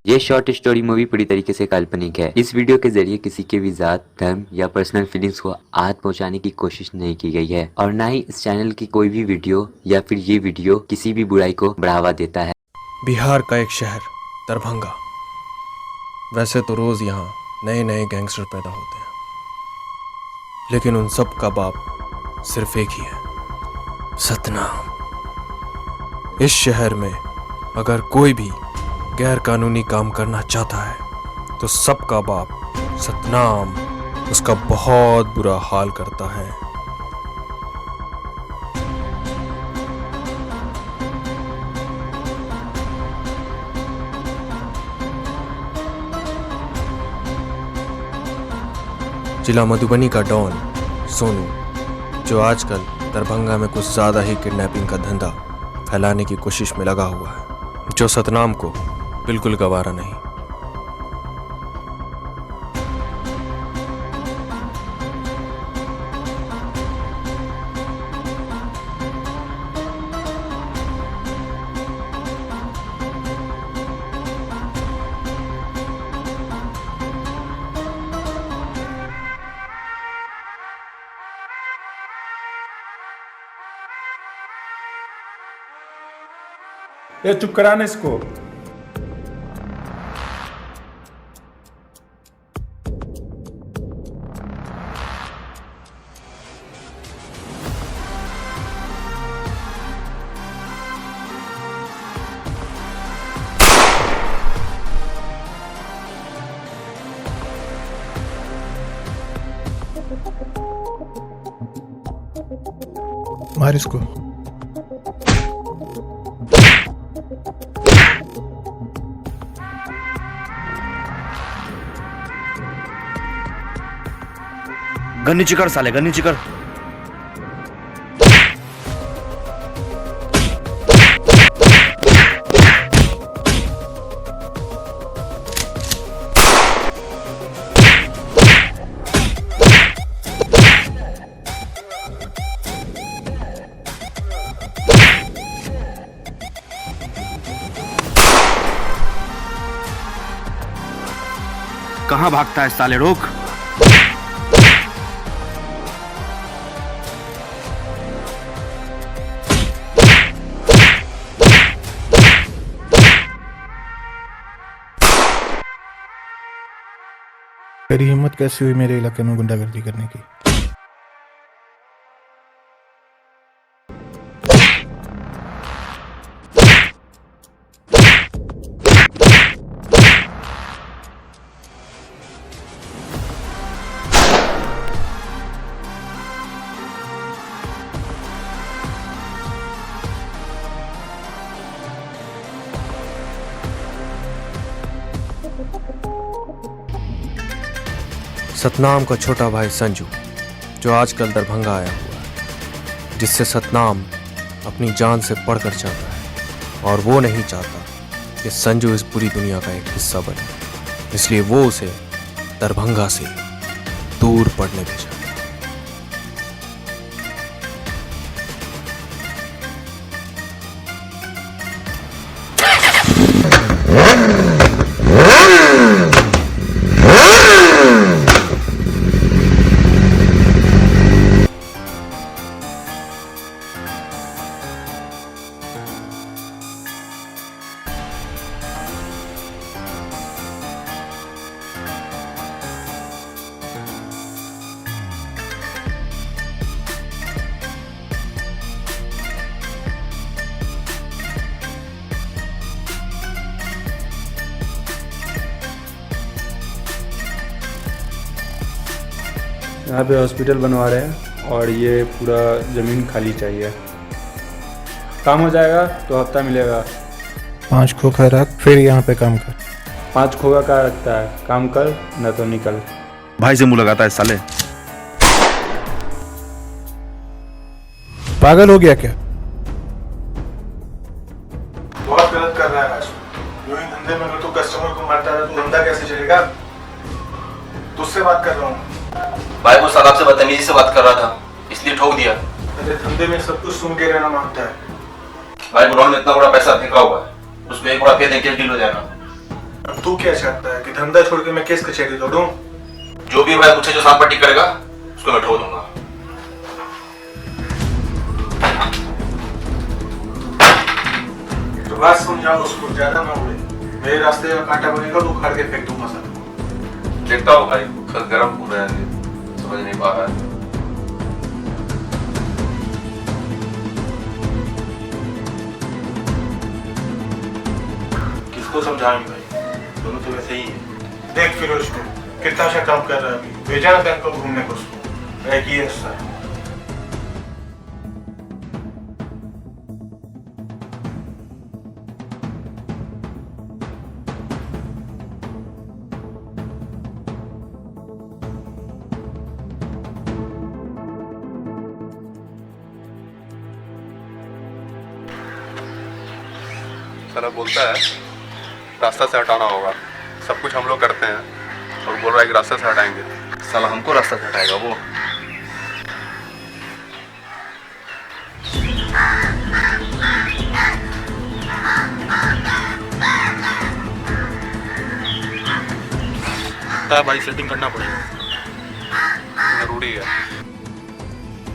ये short story movie पूरी तरीके से काल्पनिक है। इस वीडियो के जरिए किसी के भी जात, धर्म या पर्सनल फीलिंग्स को आहत पहुंचाने की कोशिश नहीं की गई है और ना ही इस चैनल की कोई भी वीडियो या फिर ये वीडियो किसी भी बुराई को बढ़ावा देता है। बिहार का एक शहर दरभंगा। वैसे तो रोज यहाँ नए नए गैंगस्टर पैदा होते हैं, लेकिन उन सब का बाप सिर्फ एक ही है, सतनाम। इस शहर में अगर कोई भी गैर कानूनी काम करना चाहता है तो सबका बाप सतनाम उसका बहुत बुरा हाल करता है। जिला मधुबनी का डॉन सोनू, जो आजकल दरभंगा में कुछ ज्यादा ही किडनैपिंग का धंधा फैलाने की कोशिश में लगा हुआ है, जो सतनाम को बिल्कुल गवारा नहीं। ये चुप कराना इसको। मार इसको। गन्नी चिकर साले, गन्नी चिकर। कहां भागता है साले, रोक। तेरी हिम्मत कैसी हुई मेरे इलाके में गुंडागर्दी करने की? सतनाम का छोटा भाई संजू, जो आजकल दरभंगा आया हुआ है, जिससे सतनाम अपनी जान से बढ़कर चाहता है और वो नहीं चाहता कि संजू इस पूरी दुनिया का एक हिस्सा बने, इसलिए वो उसे दरभंगा से दूर पड़ने भेजा। यहाँ पे हॉस्पिटल बनवा रहे हैं और ये पूरा ज़मीन खाली चाहिए। काम हो जाएगा तो हफ्ता मिलेगा। 5 खोखा रख, फिर यहाँ पे काम कर। 5 खोगा का रखता है, काम कर न तो निकल। भाई से मुंह लगाता है साले। पागल हो गया क्या? बहुत गलत कर रहा है राजू। यूं ही धंधे में अगर तू कस्टमर को मारता है तो धंधा कैसे चलेगा? तुझसे बात कर रहा हूँ। भाई वो साहब से बदतमीजी से बात कर रहा था, इसलिए ठोक दिया। मेरे धंधे में सब कुछ सुन के रहना मांगता है। भाई ग्राउंड में इतना बड़ा पैसा फेंका हुआ है, उसमें एक बड़ा फेंक देंगे डील हो जाएगा। अब तू क्या चाहता है कि धंधा छोड़ के मैं केस कचहरी दौड़ूं? जो भी भाई मुझसे जो सांप पट्टी करेगा उसको मैं ठोक दूंगा। तो बात समझाओ उसको, ज्यादा ना उड़े। मेरे रास्ते का कांटा बनेगा तो उखाड़ के फेंक दूंगा सब। देखता हूँ भाई, कल गर्म हो रहा है, समझ नहीं पा रहा है। किसको समझाएंगे भाई, दोनों तो वैसे ही है। देख फिरोज को कितना अच्छा काम कर रहा है अभी, भेजा ना बैंक को घूमने को उसको, एक ही हिस्सा है। साला बोलता है रास्ता से हटाना होगा, सब कुछ हम लोग करते हैं और बोल रहा है कि रास्ते से हटाएंगे। साला हमको रास्ता से हटाएगा वो। भाई सेटिंग करना पड़ेगा, जरूरी है।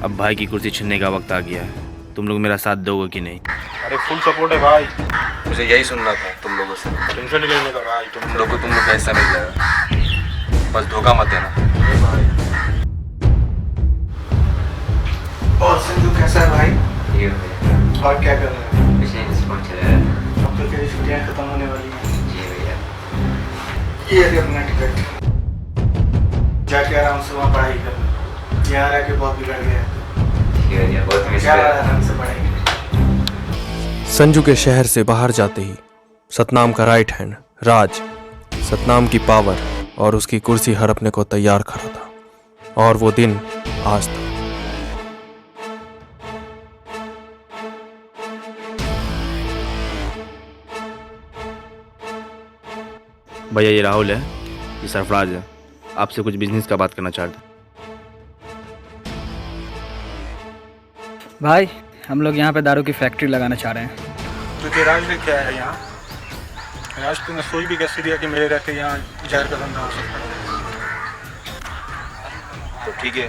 अब भाई की कुर्सी छीनने का वक्त आ गया है, तुम लोग मेरा साथ दोगे कि नहीं? अरे फुल सपोर्ट है भाई। मुझे यही सुनना था तुम लोगों से। टेंशन नहीं लेने का भाई, तुम लोग को पैसा मिल जाएगा, बस धोखा मत देना। और संजू कैसा है भाई? ये भैया और क्या कर रहा है? कुछ नहीं, बस फोन चला रहा है। अब तो तेरी छुट्टियां खत्म होने वाली हैं। जी भैया। ये रे अपना टिकट, जाके आराम से वहाँ पढ़ाई कर। यहाँ रह के बहुत बिगड़ गया है। ठीक है भैया, बहुत मिस क्या कर रहा आराम से पढ़ाई कर। संजू के शहर से बाहर जाते ही सतनाम का राइट हैंड राज सतनाम की पावर और उसकी कुर्सी हड़पने को तैयार खड़ा था, और वो दिन आज था। भैया ये राहुल है, ये सरफराज है, आपसे कुछ बिजनेस का बात करना चाहते हैं। भाई हम लोग यहाँ पे दारू की फैक्ट्री लगाना चाह रहे हैं। तुझे राज ने क्या है यहाँ? राज तूने सोच भी कैसे दिया कि मेरे रहते यहाँ जहर का धंधा हो सकता है? तो ठीक है,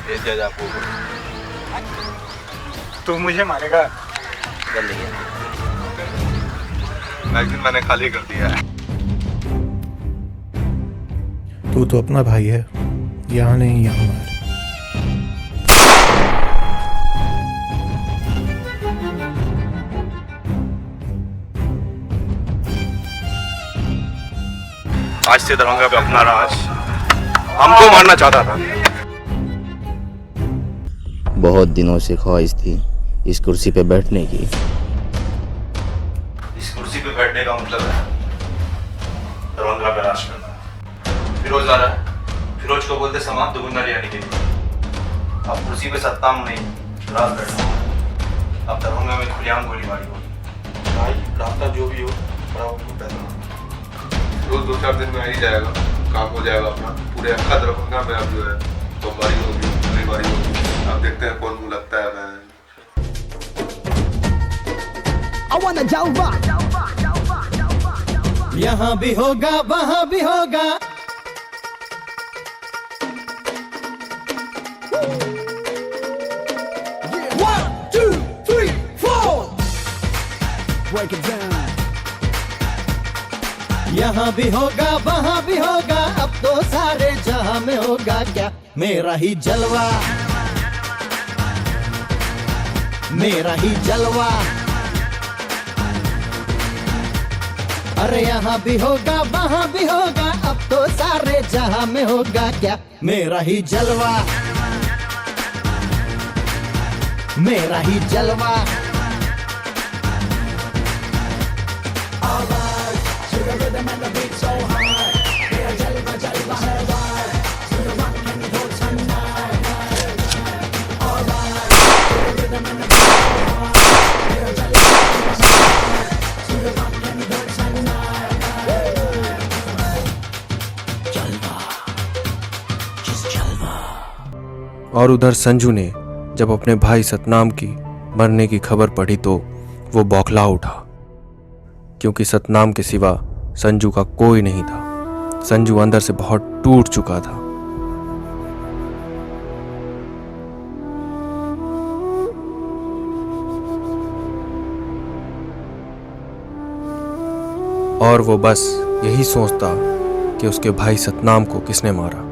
भेज दिया जाए आपको। तू मुझे मारेगा? कर लेंगे। मैगजीन मैंने खाली कर दिया है। तू तो अपना भाई है, यहाँ नहीं यहाँ मार। आज से दरभंगा पे अपना राज हमको मारना चाहता था। बहुत दिनों से ख्वाहिश थी इस कुर्सी पे बैठने की। इस कुर्सी पे बैठने का मतलब है दरभंगा पे राज करना। फिरोज आ रहा है, फिरोज को बोलते सामान दुगुना ले आने के लिए। अब कुर्सी पे सत्ताम नहीं, राज बैठना। अब दरभंगा में खुलेआम गोलीबारी होगी। भाई रास्ता जो भी हो, बड़ा वो पैसा। रोज 2-4 दिन में आ ही जाएगा, काम हो जाएगा अपना। पूरे अक्का दरभंगा में अब जो है बमबारी होगी, गोलीबारी होगी। अब देखते हैं कौन मुँह लगता है। मैं यहाँ भी होगा वहाँ भी होगा। One, 2, 3, 4. Break it down. यहाँ भी होगा वहाँ भी होगा, अब तो सारे जहाँ में होगा क्या मेरा ही जलवा, मेरा ही जलवा। अरे यहाँ भी होगा वहाँ भी होगा, अब तो सारे जहाँ में होगा क्या मेरा ही जलवा, मेरा ही जलवा। और उधर संजू ने जब अपने भाई सतनाम की मरने की खबर पढ़ी तो वो बौखला उठा, क्योंकि सतनाम के सिवा संजू का कोई नहीं था। संजू अंदर से बहुत टूट चुका था। और वो बस यही सोचता कि उसके भाई सतनाम को किसने मारा।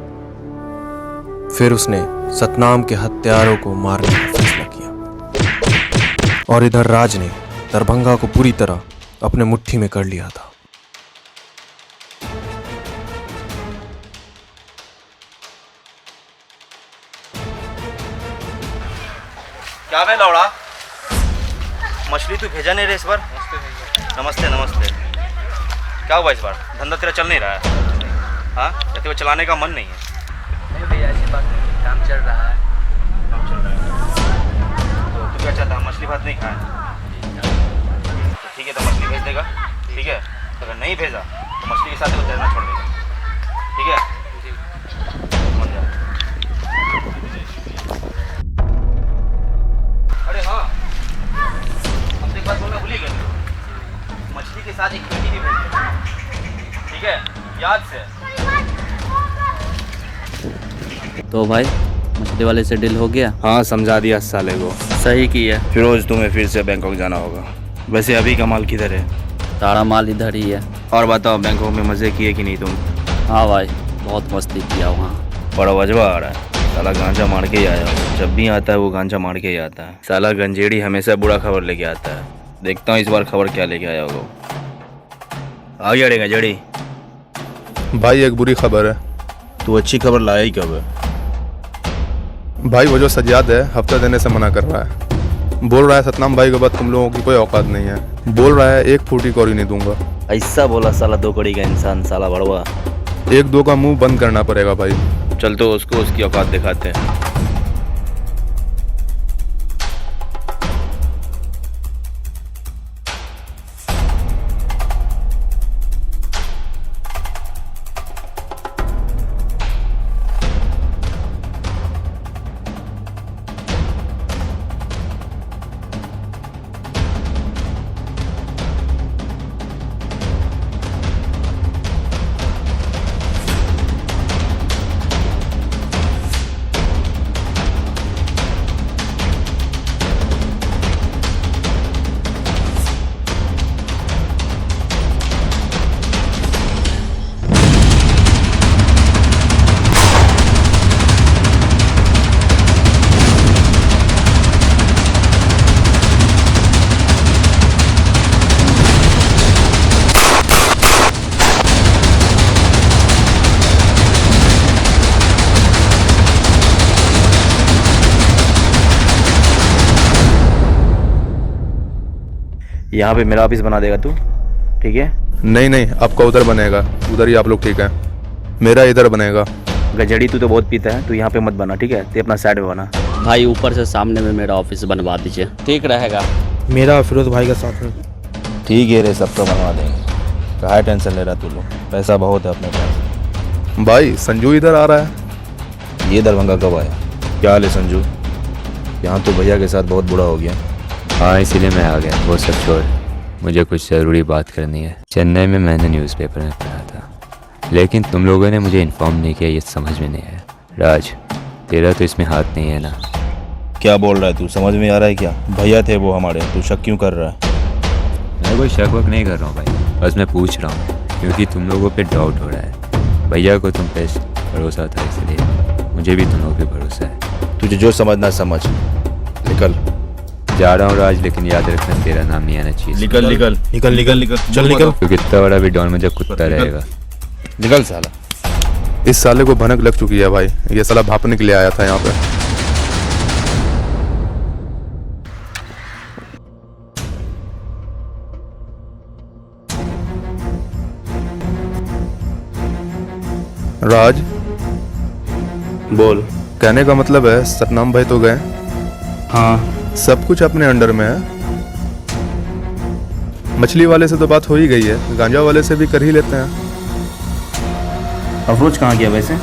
फिर उसने सतनाम के हत्यारों को मारने का फैसला किया। और इधर राज ने दरभंगा को पूरी तरह अपने मुट्ठी में कर लिया था। क्या बे लौड़ा, मछली तू भेजा नहीं रे इस बार? नमस्ते नमस्ते। क्या हुआ इस बार, धंधा तेरा चल नहीं रहा है? हाँ, या तेरे चलाने का मन नहीं है? नहीं भैया ऐसी बात नहीं, काम चल रहा है। काम चल रहा है तो तू क्या चाहता है, मछली भात नहीं खाए? तो ठीक है, तो मछली भेज देगा, ठीक है? अगर नहीं भेजा तो मछली के साथ वो तैरना छोड़ देगा, ठीक है? समझ जा। अरे हाँ, हमसे एक बात बोलना भूल ही गए, मछली के साथ एक पेटी भी भेज देगा, ठीक है? याद से। तो भाई मछली वाले से डील हो गया? हाँ, समझा दिया साले को। सही की है। फिरोज, तुम्हें फिर से बैंकॉक जाना होगा। वैसे अभी का माल किधर है? सारा माल इधर ही है। और बताओ, बैंकॉक में मज़े किए कि नहीं तुम? हाँ भाई, बहुत मस्ती किया वहाँ। बड़ा वजवा आ रहा है, साला गांजा मार के ही आया हो। जब भी आता है वो गांजा मार के ही आता है। साला गंजेड़ी हमेशा बुरा खबर लेके आता है। देखता हूँ इस बार खबर क्या लेके आया होगा। आ गया रे गंजेड़ी। भाई एक बुरी खबर है। तू अच्छी खबर लाया ही कब है? भाई वो जो सज्जाद है हफ्ता देने से मना कर रहा है। बोल रहा है सतनाम भाई के बाद तुम लोगों की कोई औकात नहीं है। बोल रहा है एक फूटी कौड़ी नहीं दूंगा। ऐसा बोला साला दो कड़ी का इंसान, साला बड़वा। एक दो का मुंह बंद करना पड़ेगा भाई। चल तो उसको उसकी औकात दिखाते हैं। यहाँ पे मेरा ऑफिस बना देगा तू, ठीक है? नहीं नहीं, आपका उधर बनेगा, उधर ही आप लोग ठीक है। मेरा इधर बनेगा। गजड़ी तू तो बहुत पीता है, तू यहाँ पे मत बना, ठीक है? ते अपना साइड में बना। भाई ऊपर से सामने में मेरा ऑफिस बनवा दीजिए, ठीक रहेगा। मेरा फिरोज भाई का साथ में। ठीक है रे, सब तो बनवा देंगे। कहाँ टेंशन ले रहा तू लोग, पैसा बहुत है अपने पास। भाई संजू इधर आ रहा है। ये दरभंगा कब आया? क्या हाल है संजू? यहाँ तो भैया के साथ बहुत बुरा हो गया। हाँ, इसीलिए मैं आ गया। वो सब छोड़, मुझे कुछ ज़रूरी बात करनी है। चेन्नई में मैंने न्यूज़पेपर में पढ़ा था, लेकिन तुम लोगों ने मुझे इन्फॉर्म नहीं किया, ये समझ में नहीं आया। राज, तेरा तो इसमें हाथ नहीं है ना? क्या बोल रहा है तू, समझ में आ रहा है क्या? भैया थे वो हमारे, तू शक क्यों कर रहा है? मैं कोई शक वक नहीं कर रहा हूँ भाई, बस मैं पूछ रहा हूँ क्योंकि तुम लोगों पे डाउट हो रहा है। भैया को तुम पे भरोसा था, इसलिए मुझे भी तुम लोगों पे भरोसा है। तुझे जो समझना समझ, निकल। जा रहा हूँ राज, लेकिन याद रखना तेरा नाम नहीं आना चाहिए। निकल निकल निकल निकल निकल, चल निकल। क्योंकि इतना बड़ा भी डॉन मुझे कुत्ता रहेगा। निकल साला। इस साले को भनक लग चुकी है भाई, ये साला भापने के लिए आया था यहाँ पे। राज, बोल। कहने का मतलब है सतनाम भाई तो गए, हाँ, सब कुछ अपने अंडर में है। मछली वाले से तो बात हो ही गई है, गांजा वाले से भी कर ही लेते हैं। अफरोज कहाँ गया वैसे?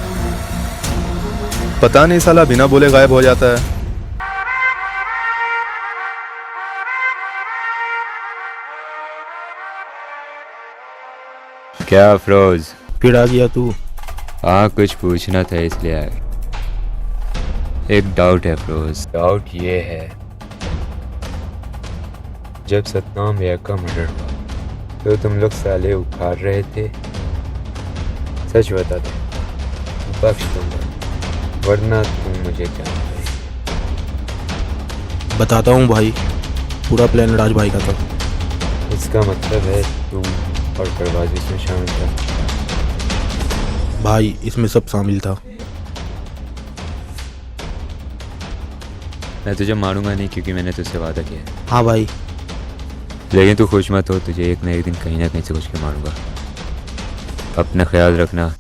पता नहीं, साला बिना बोले गायब हो जाता है। क्या अफरोज? फिर आ गया तू? हाँ, कुछ पूछना था इसलिए आया। एक डाउट है अफरोज। डाउट ये है, जब सतनाम भैया का मर्डर हुआ तो तुम लोग साले उखाड़ रहे थे? सच बता दो, बख्श दूंगा, वरना तुम मुझे जानते। बताता हूँ भाई, पूरा प्लान राज भाई का था। इसका मतलब है तुम और दरवाजे इसमें शामिल था? भाई इसमें सब शामिल था। मैं तुझे मारूंगा नहीं क्योंकि मैंने तुझसे वादा किया है। हाँ भाई। लेकिन तू खुश मत हो, तुझे एक न एक दिन कहीं ना कहीं से कुछ के मारूंगा। अपना ख्याल रखना।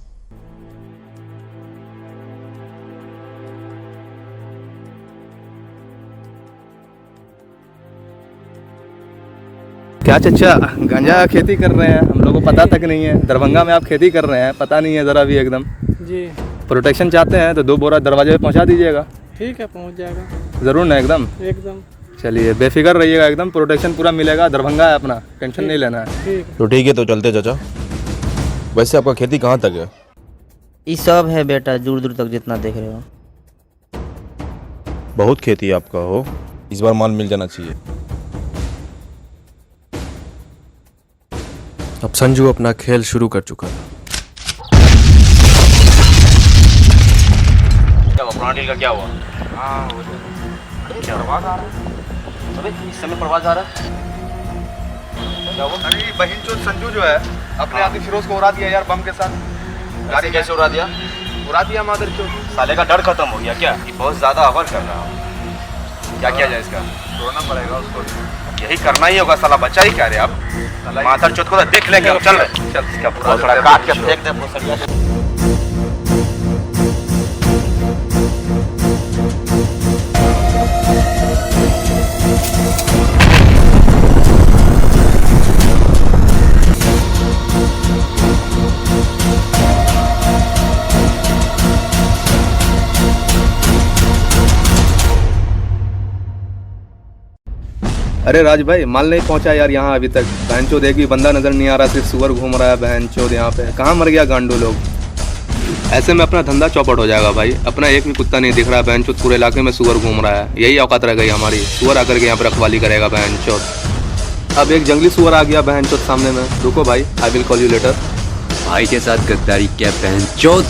क्या चचा गांजा खेती कर रहे हैं? हम लोगों को पता तक नहीं है। दरभंगा में आप खेती कर रहे हैं, पता नहीं है ज़रा भी एकदम। जी प्रोटेक्शन चाहते हैं तो 2 बोरा दरवाजे पे पहुंचा दीजिएगा। ठीक है, पहुंच जाएगा। ज़रूर ना? एकदम एकदम। चलिए, बेफिक्र रहिएगा, एकदम प्रोटेक्शन पूरा मिलेगा। दरभंगा है अपना, टेंशन नहीं लेना है। ठीक। तो ठीक है, तो चलते चाचा। वैसे आपका खेती कहाँ तक है? ये सब है बेटा, दूर दूर तक जितना देख रहे हो। बहुत खेती आपका हो, इस बार माल मिल जाना चाहिए। अब संजू अपना खेल शुरू कर चुका था। क्या हुआ? पुराना डील का क्या हुआ? हाँ, क्या प्रवास आ रहा है? अबे इस समय प्रवास आ रहा है? क्या हुआ? अरे बहन चोद संजू जो है अपने आदमी फिरोज को उड़ा दिया यार, बम के साथ। गाड़ी कैसे उड़ा दिया? उड़ा दिया मादर चोद। साले का डर खत्म हो गया क्या? ये बहुत ज्यादा अवर कर रहा हूँ। क्या किया जाए इसका? छोड़ना पड़ेगा उसको। यही करना ही होगा। साला बच्चा ही क्या रे आप? माथर चोद को तो देख लेंगे हम। चल रहे चल, इसका पूरा थोड़ा काट के फेंक दे भोसड़िया। अरे राज भाई, माल नहीं पहुंचा यार यहाँ अभी तक। बहन चोद एक भी बंदा नजर नहीं आ रहा, सिर्फ सुअर घूम रहा है बहन चोद यहाँ पे। कहाँ मर गया गांडू लोग? ऐसे में अपना धंधा चौपट हो जाएगा भाई। अपना एक भी कुत्ता नहीं दिख रहा है बहन चोद, पूरे इलाके में सुअर घूम रहा है। यही औकात रह गई हमारी, सुअर आकर के यहाँ पर रखवाली करेगा बहन चोद। अब एक जंगली सुअर आ गया बहन चोद सामने में। रुको भाई, I will call you later. भाई के साथ गद्दारी क्या बहन चोद?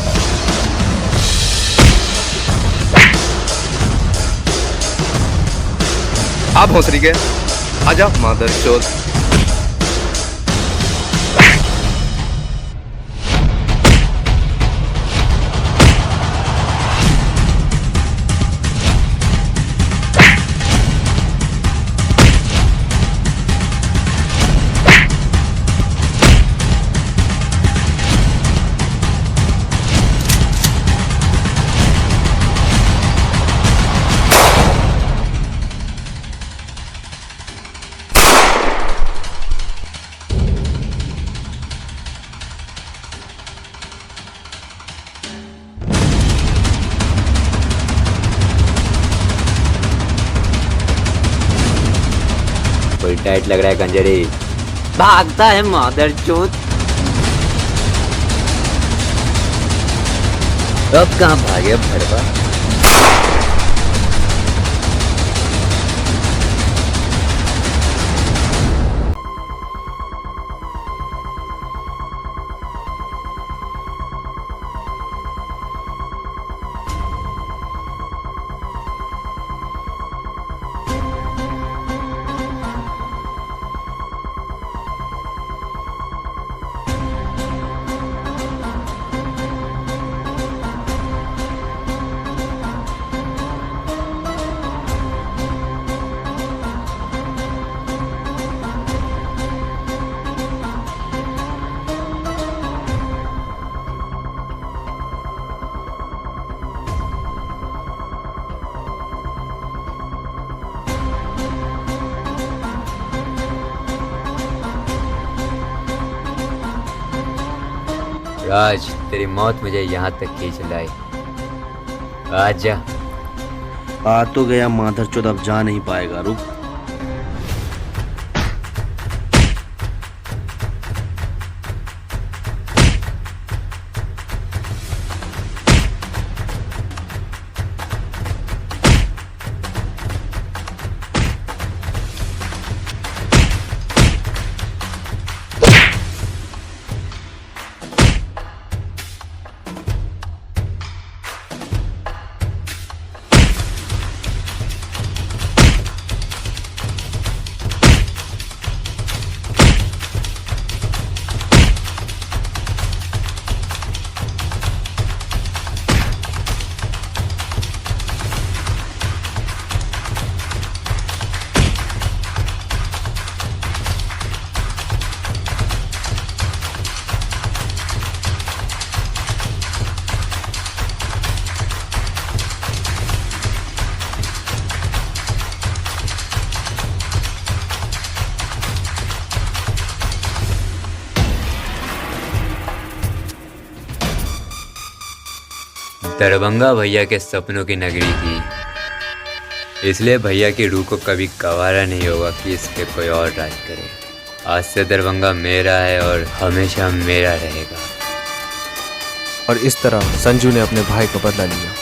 आप भोसड़ी के आजा मादर चोद। फुल टाइट लग रहा है गंजरे। भागता है मादरचोद। अब कहाँ भागे भड़वा? राज, तेरी मौत मुझे यहाँ तक खींच लाई। आजा। आ तो गया मादरचोद, अब जा नहीं पाएगा। रुक। दरभंगा भैया के सपनों की नगरी थी, इसलिए भैया की रूह को कभी गवारा नहीं होगा कि इस पे कोई और राज करे। आज से दरभंगा मेरा है और हमेशा मेरा रहेगा। और इस तरह संजू ने अपने भाई का बदला लिया।